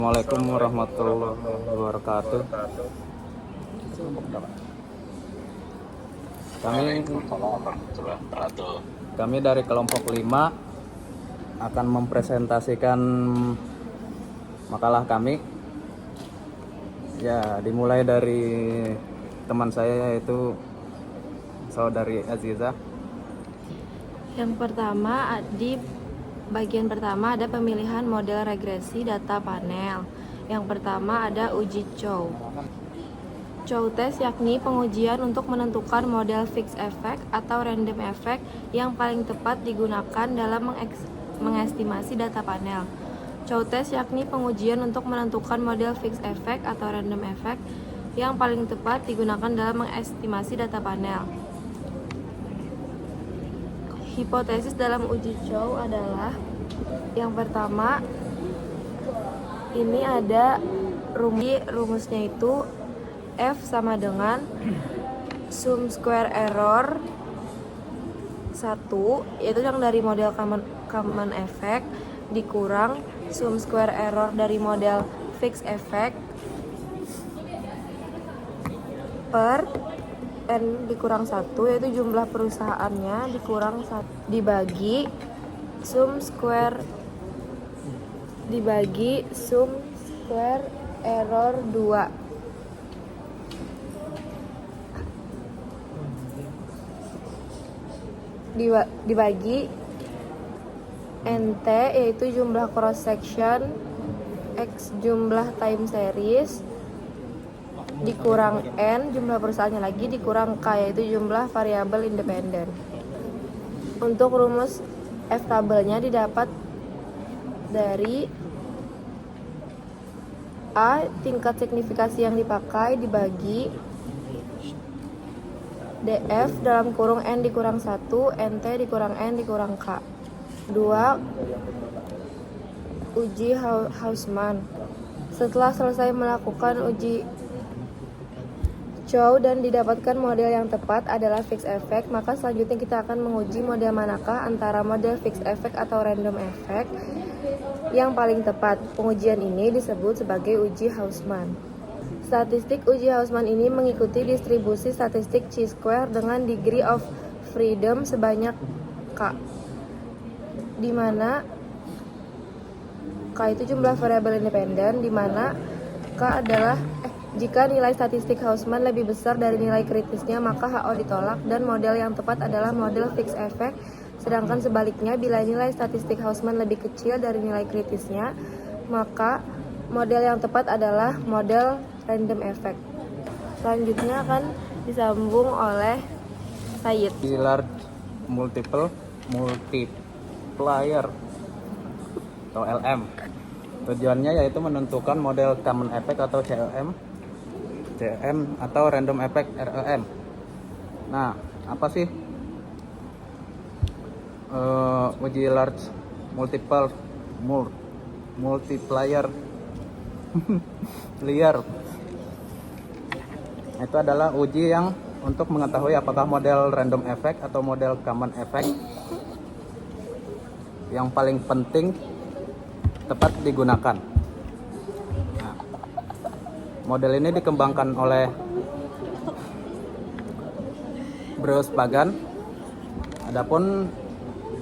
Assalamualaikum warahmatullahi wabarakatuh. Kami dari kelompok 5 akan mempresentasikan makalah kami. Ya, dimulai dari teman saya yaitu saudari Aziza. Yang pertama, di bagian pertama ada pemilihan model regresi data panel. Yang pertama ada uji Chow. Chow test yakni pengujian untuk menentukan model fixed effect atau random effect yang paling tepat digunakan dalam mengestimasi data panel. Chow test yakni pengujian untuk menentukan model fixed effect atau random effect yang paling tepat digunakan dalam mengestimasi data panel. Hipotesis dalam uji Chow adalah yang pertama, ini ada rumusnya itu F sama dengan sum square error 1, yaitu yang dari model common effect dikurang sum square error dari model fixed effect per N dikurang 1, yaitu jumlah perusahaannya dikurang 1 dibagi sum square error 2 dibagi NT, yaitu jumlah cross section X jumlah time series dikurang N jumlah perusahaannya lagi dikurang K, yaitu jumlah variabel independen. Untuk rumus F tabelnya didapat dari A, tingkat signifikasi yang dipakai dibagi DF dalam kurung N dikurang 1 NT dikurang N dikurang K. 2. Uji Hausman. Setelah selesai melakukan uji Chow dan didapatkan model yang tepat adalah fixed effect, maka selanjutnya kita akan menguji model manakah antara model fixed effect atau random effect yang paling tepat. Pengujian ini disebut sebagai uji Hausman. Statistik uji Hausman ini mengikuti distribusi statistik chi-square dengan degree of freedom sebanyak K, di mana K itu jumlah variabel independen, di mana K adalah jika nilai statistik Hausman lebih besar dari nilai kritisnya, maka HO ditolak dan model yang tepat adalah model fixed effect. Sedangkan sebaliknya, bila nilai statistik Hausman lebih kecil dari nilai kritisnya, maka model yang tepat adalah model random effect. Selanjutnya akan disambung oleh Said. Large multiplier atau LM. Tujuannya yaitu menentukan model common effect atau CLM atau random effect REM. Nah, apa sih uji large multiplier liar? Itu adalah uji yang untuk mengetahui apakah model random effect atau model common effect yang paling penting tepat digunakan. Nah, model ini dikembangkan oleh Bruce Pagan. Adapun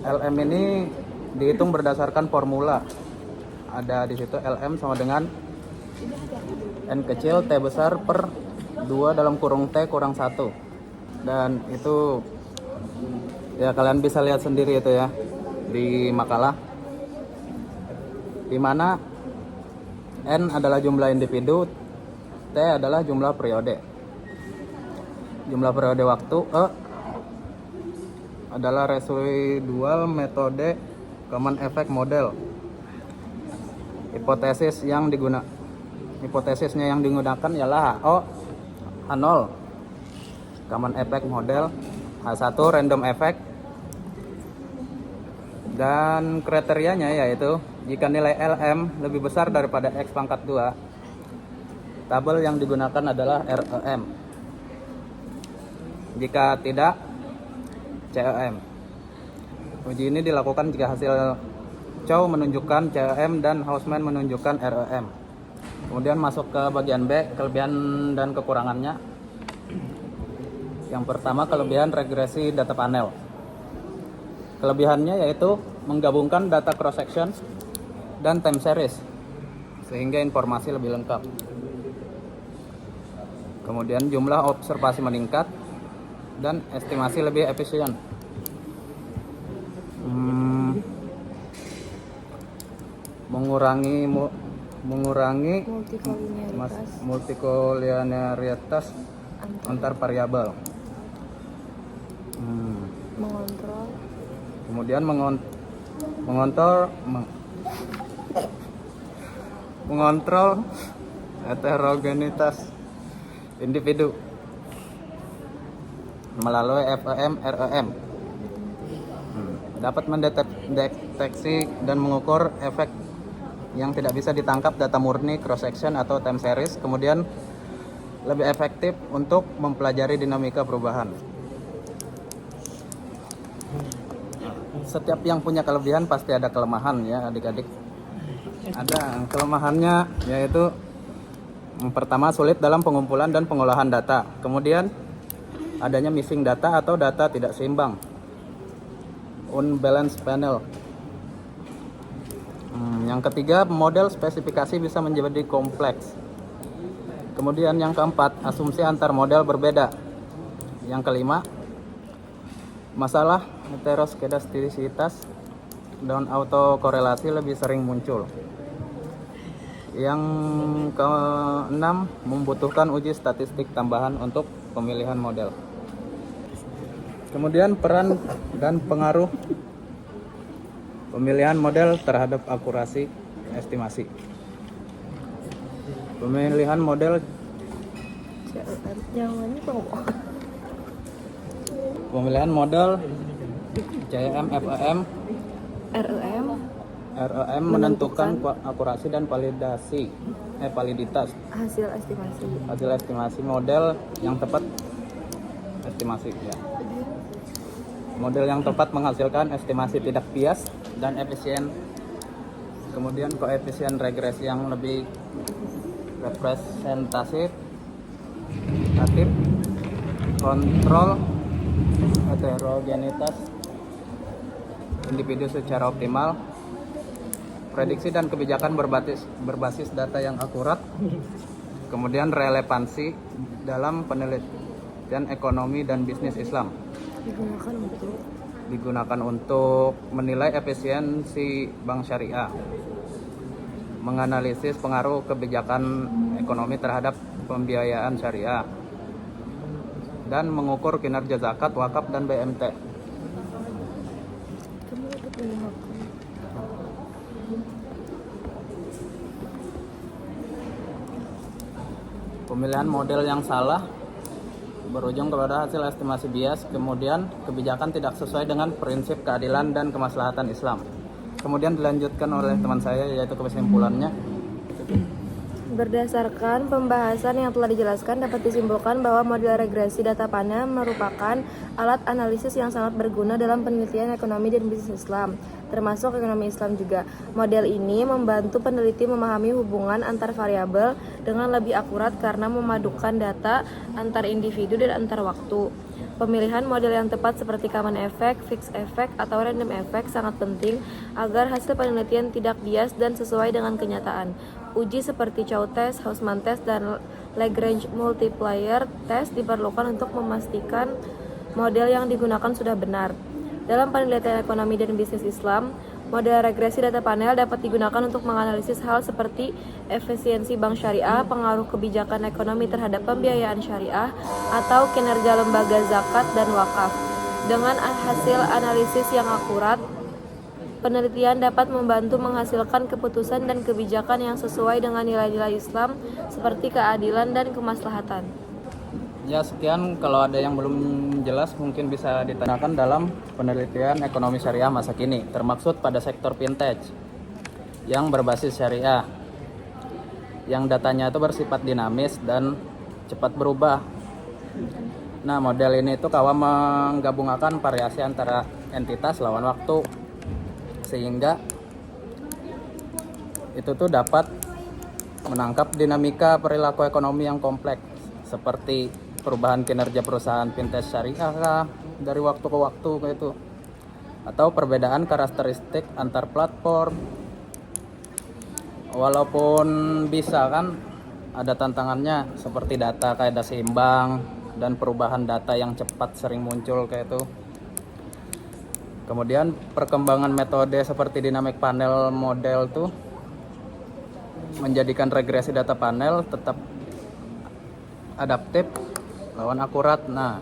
LM ini dihitung berdasarkan formula. Ada di situ LM sama dengan N kecil T besar per 2 dalam kurung T kurang 1. Dan itu ya kalian bisa lihat sendiri itu ya di makalah, di mana N adalah jumlah individu, T adalah jumlah periode. Jumlah periode waktu, E adalah residual metode common effect model. Hipotesisnya yang digunakan ialah HO H0 common effect model, H1 random effect, dan kriterianya yaitu jika nilai LM lebih besar daripada X pangkat 2, tabel yang digunakan adalah REM. Jika tidak, CEM. Uji ini dilakukan jika hasil Chow menunjukkan CEM dan Hausman menunjukkan REM. Kemudian masuk ke bagian B, kelebihan dan kekurangannya. Yang pertama, kelebihan regresi data panel. Kelebihannya yaitu menggabungkan data cross section dan time series sehingga informasi lebih lengkap. Kemudian jumlah observasi meningkat dan estimasi lebih efisien. Mengurangi multikolinearitas antar variabel. Mengontrol Kemudian mengontrol heterogenitas individu melalui FEM REM. Dapat mendeteksi dan mengukur efek yang tidak bisa ditangkap data murni, cross section atau time series. Kemudian lebih efektif untuk mempelajari dinamika perubahan. Setiap yang punya kelebihan pasti ada kelemahan ya adik-adik. Ada kelemahannya yaitu pertama, sulit dalam pengumpulan dan pengolahan data. Kemudian adanya missing data atau data tidak seimbang, unbalanced panel. Yang ketiga, model spesifikasi bisa menjadi kompleks. Kemudian yang keempat, asumsi antar model berbeda. Yang kelima, masalah heteroskedastisitas dan autokorelasi lebih sering muncul. Yang keenam, membutuhkan uji statistik tambahan untuk pemilihan model. Kemudian peran dan pengaruh pemilihan model terhadap akurasi estimasi. Pemilihan model CEM, FEM, REM menentukan akurasi dan validitas hasil estimasi model yang tepat estimasi ya. Model yang tepat menghasilkan estimasi tidak bias dan efisien. Kemudian koefisien regresi yang lebih representatif, kontrol heterogenitas individu secara optimal, prediksi dan kebijakan berbasis data yang akurat, kemudian relevansi dalam penelitian ekonomi dan bisnis Islam. Digunakan untuk menilai efisiensi bank syariah, menganalisis pengaruh kebijakan ekonomi terhadap pembiayaan syariah, dan mengukur kinerja zakat, wakaf, dan BMT. Pemilihan model yang salah berujung kepada hasil estimasi bias, kemudian kebijakan tidak sesuai dengan prinsip keadilan dan kemaslahatan Islam. Kemudian dilanjutkan oleh teman saya, yaitu kesimpulannya. Berdasarkan pembahasan yang telah dijelaskan, dapat disimpulkan bahwa model regresi data panel merupakan alat analisis yang sangat berguna dalam penelitian ekonomi dan bisnis Islam, termasuk ekonomi Islam juga. Model ini membantu peneliti memahami hubungan antar variabel dengan lebih akurat karena memadukan data antar individu dan antar waktu. Pemilihan model yang tepat seperti common effect, fixed effect, atau random effect sangat penting agar hasil penelitian tidak bias dan sesuai dengan kenyataan. Uji seperti Chow test, Hausman test, dan Lagrange multiplier test diperlukan untuk memastikan model yang digunakan sudah benar. Dalam penelitian ekonomi dan bisnis Islam, model regresi data panel dapat digunakan untuk menganalisis hal seperti efisiensi bank syariah, pengaruh kebijakan ekonomi terhadap pembiayaan syariah, atau kinerja lembaga zakat dan wakaf. Dengan hasil analisis yang akurat, penelitian dapat membantu menghasilkan keputusan dan kebijakan yang sesuai dengan nilai-nilai Islam seperti keadilan dan kemaslahatan. Ya, sekian. Kalau ada yang belum jelas mungkin bisa ditanyakan dalam penelitian ekonomi syariah masa kini, termaksud pada sektor fintech yang berbasis syariah, yang datanya itu bersifat dinamis dan cepat berubah. Nah, model ini itu kawan menggabungkan variasi antara entitas lawan waktu, sehingga itu tuh dapat menangkap dinamika perilaku ekonomi yang kompleks seperti perubahan kinerja perusahaan fintech syariah kah, dari waktu ke waktu kayak itu, atau perbedaan karakteristik antar platform. Walaupun bisa kan ada tantangannya seperti data kayak seimbang dan perubahan data yang cepat sering muncul kayak itu. Kemudian perkembangan metode seperti dynamic panel model tuh menjadikan regresi data panel tetap adaptif lawan akurat. Nah,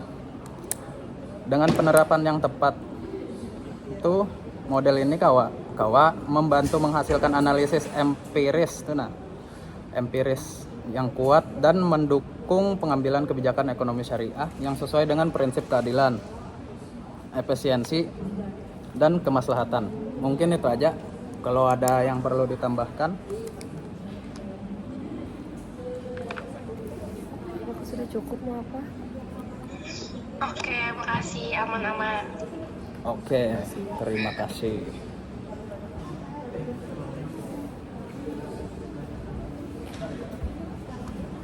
dengan penerapan yang tepat tuh model ini kawa membantu menghasilkan analisis empiris tuh empiris yang kuat dan mendukung pengambilan kebijakan ekonomi syariah yang sesuai dengan prinsip keadilan, efisiensi, dan kemaslahatan. Mungkin itu aja. Kalau ada yang perlu ditambahkan. Sudah cukup, mau apa? Oke, makasih. Aman-aman. Oke, terima kasih.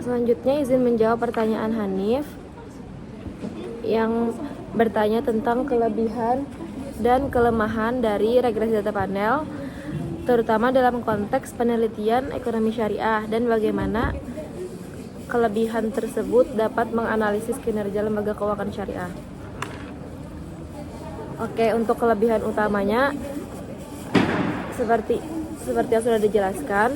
Selanjutnya izin menjawab pertanyaan Hanif yang bertanya tentang kelebihan dan kelemahan dari regresi data panel, terutama dalam konteks penelitian ekonomi syariah, dan bagaimana kelebihan tersebut dapat menganalisis kinerja lembaga keuangan syariah. Oke, untuk kelebihan utamanya seperti yang sudah dijelaskan,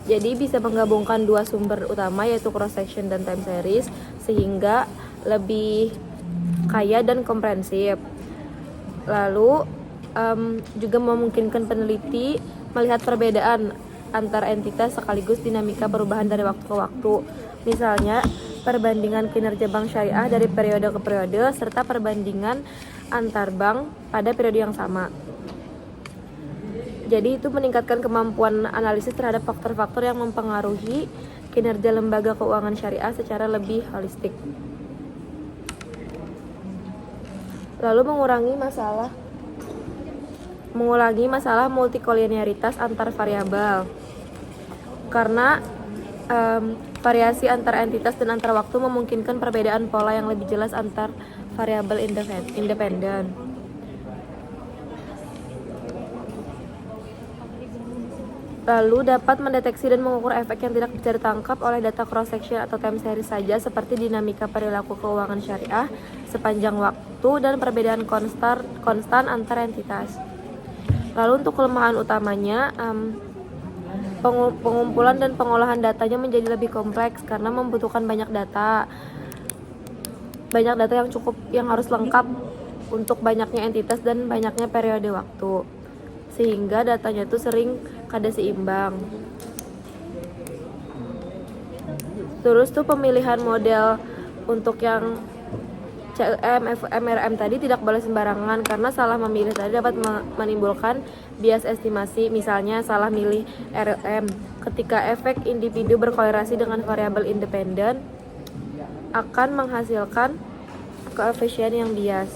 jadi bisa menggabungkan dua sumber utama yaitu cross section dan time series sehingga lebih kaya dan komprehensif. Lalu juga memungkinkan peneliti melihat perbedaan antar entitas sekaligus dinamika perubahan dari waktu ke waktu. Misalnya perbandingan kinerja bank syariah dari periode ke periode serta perbandingan antar bank pada periode yang sama. Jadi itu meningkatkan kemampuan analisis terhadap faktor-faktor yang mempengaruhi kinerja lembaga keuangan syariah secara lebih holistik. Lalu mengurangi masalah multikolinearitas antar variabel. Karena variasi antar entitas dan antar waktu memungkinkan perbedaan pola yang lebih jelas antar variabel independen. Lalu dapat mendeteksi dan mengukur efek yang tidak bisa ditangkap oleh data cross section atau time series saja, seperti dinamika perilaku keuangan syariah sepanjang waktu dan perbedaan konstan antar entitas. Lalu untuk kelemahan utamanya, pengumpulan dan pengolahan datanya menjadi lebih kompleks karena membutuhkan banyak data yang harus lengkap untuk banyaknya entitas dan banyaknya periode waktu, sehingga datanya itu sering kada seimbang. Terus tuh pemilihan model untuk yang CEM, MRM tadi tidak boleh sembarangan karena salah memilih tadi dapat menimbulkan bias estimasi. Misalnya salah milih RLM ketika efek individu berkorelasi dengan variabel independen akan menghasilkan koefisien yang bias.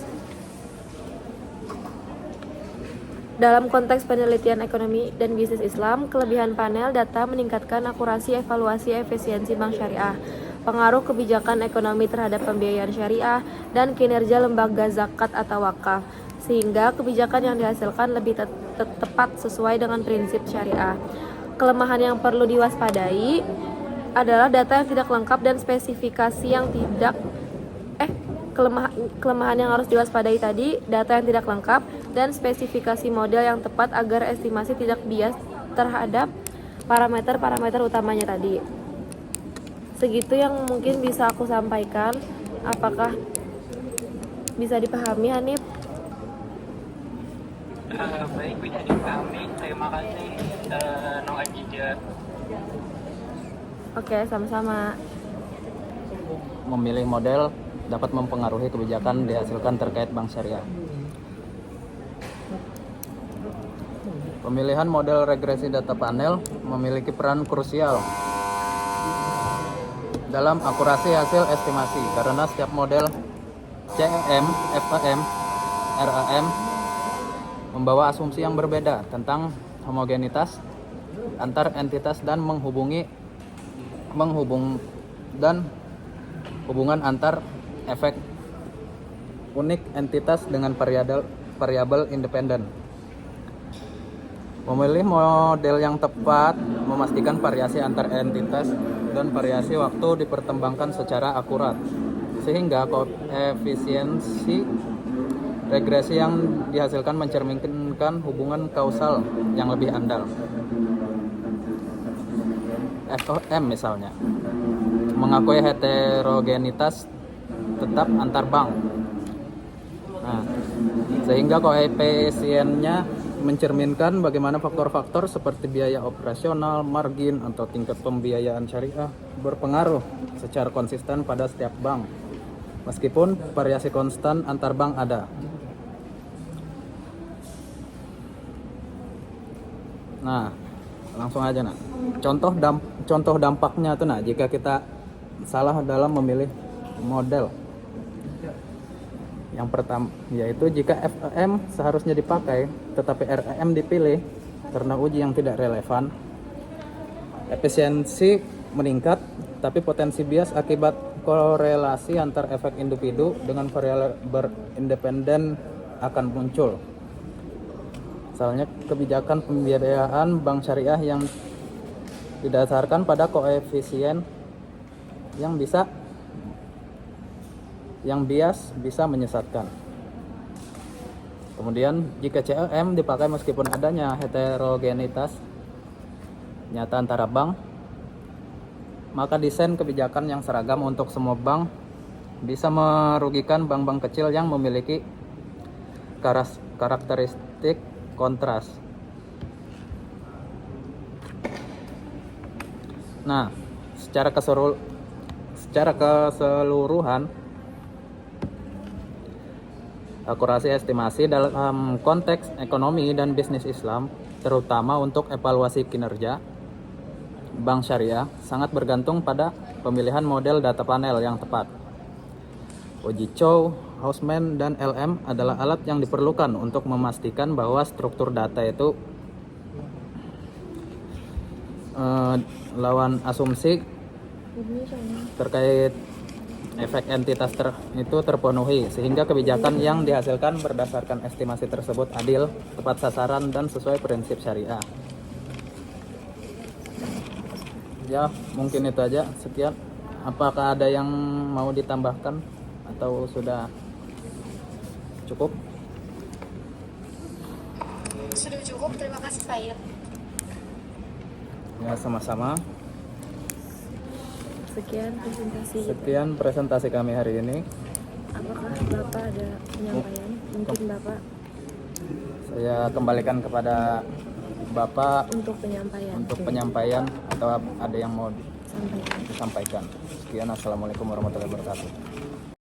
Dalam konteks penelitian ekonomi dan bisnis Islam, kelebihan panel data meningkatkan akurasi evaluasi efisiensi bank syariah, pengaruh kebijakan ekonomi terhadap pembiayaan syariah, dan kinerja lembaga zakat atau wakaf, sehingga kebijakan yang dihasilkan lebih tepat sesuai dengan prinsip syariah. Kelemahan yang perlu diwaspadai adalah data yang tidak lengkap dan spesifikasi yang tidak kelemahan yang harus diwaspadai tadi, data yang tidak lengkap dan spesifikasi model yang tepat agar estimasi tidak bias terhadap parameter-parameter utamanya tadi. Segitu yang mungkin bisa aku sampaikan. Apakah bisa dipahami, Hanif? Baik, bisa dipahami. Terima kasih, Nong Ajija. Oke, sama-sama. Memilih model dapat mempengaruhi kebijakan dihasilkan terkait bank syariah. Pemilihan model regresi data panel memiliki peran krusial dalam akurasi hasil estimasi karena setiap model CEM, FEM, RAM membawa asumsi yang berbeda tentang homogenitas antar entitas dan menghubungi dan hubungan antar efek unik entitas dengan variabel independen. Memilih model yang tepat memastikan variasi antar entitas dan variasi waktu dipertimbangkan secara akurat, sehingga koefisiensi regresi yang dihasilkan mencerminkan hubungan kausal yang lebih andal. FOM misalnya mengakui heterogenitas tetap antar bank. Nah, sehingga koefisiennya mencerminkan bagaimana faktor-faktor seperti biaya operasional, margin, atau tingkat pembiayaan syariah berpengaruh secara konsisten pada setiap bank, meskipun variasi konstan antar bank ada. Nah, langsung aja nah. Contoh dampaknya tuh nah, jika kita salah dalam memilih model. Yang pertama yaitu jika FEM seharusnya dipakai tetapi REM dipilih karena uji yang tidak relevan, efisiensi meningkat tapi potensi bias akibat korelasi antar efek individu dengan variabel berindependen akan muncul. Misalnya kebijakan pembiayaan bank syariah yang didasarkan pada koefisien yang bias bisa menyesatkan. Kemudian jika CEM dipakai meskipun adanya heterogenitas nyata antara bank, maka desain kebijakan yang seragam untuk semua bank bisa merugikan bank-bank kecil yang memiliki karakteristik kontras. Nah, secara keseluruhan akurasi estimasi dalam konteks ekonomi dan bisnis Islam, terutama untuk evaluasi kinerja bank syariah, sangat bergantung pada pemilihan model data panel yang tepat. Uji Chow, Hausman, dan LM adalah alat yang diperlukan untuk memastikan bahwa struktur data itu lawan asumsi terkait efek entitas itu terpenuhi, sehingga kebijakan yang dihasilkan berdasarkan estimasi tersebut adil, tepat sasaran, dan sesuai prinsip syariah. Ya, mungkin itu aja. Sekian. Apakah ada yang mau ditambahkan atau sudah cukup? Sudah cukup, terima kasih Said. Ya, sama-sama. Sekian presentasi kami hari ini. Apakah Bapak ada penyampaian? Mungkin Bapak Saya kembalikan kepada Bapak untuk penyampaian atau ada yang mau sampaikan. disampaikan. Sekian, assalamualaikum warahmatullahi wabarakatuh.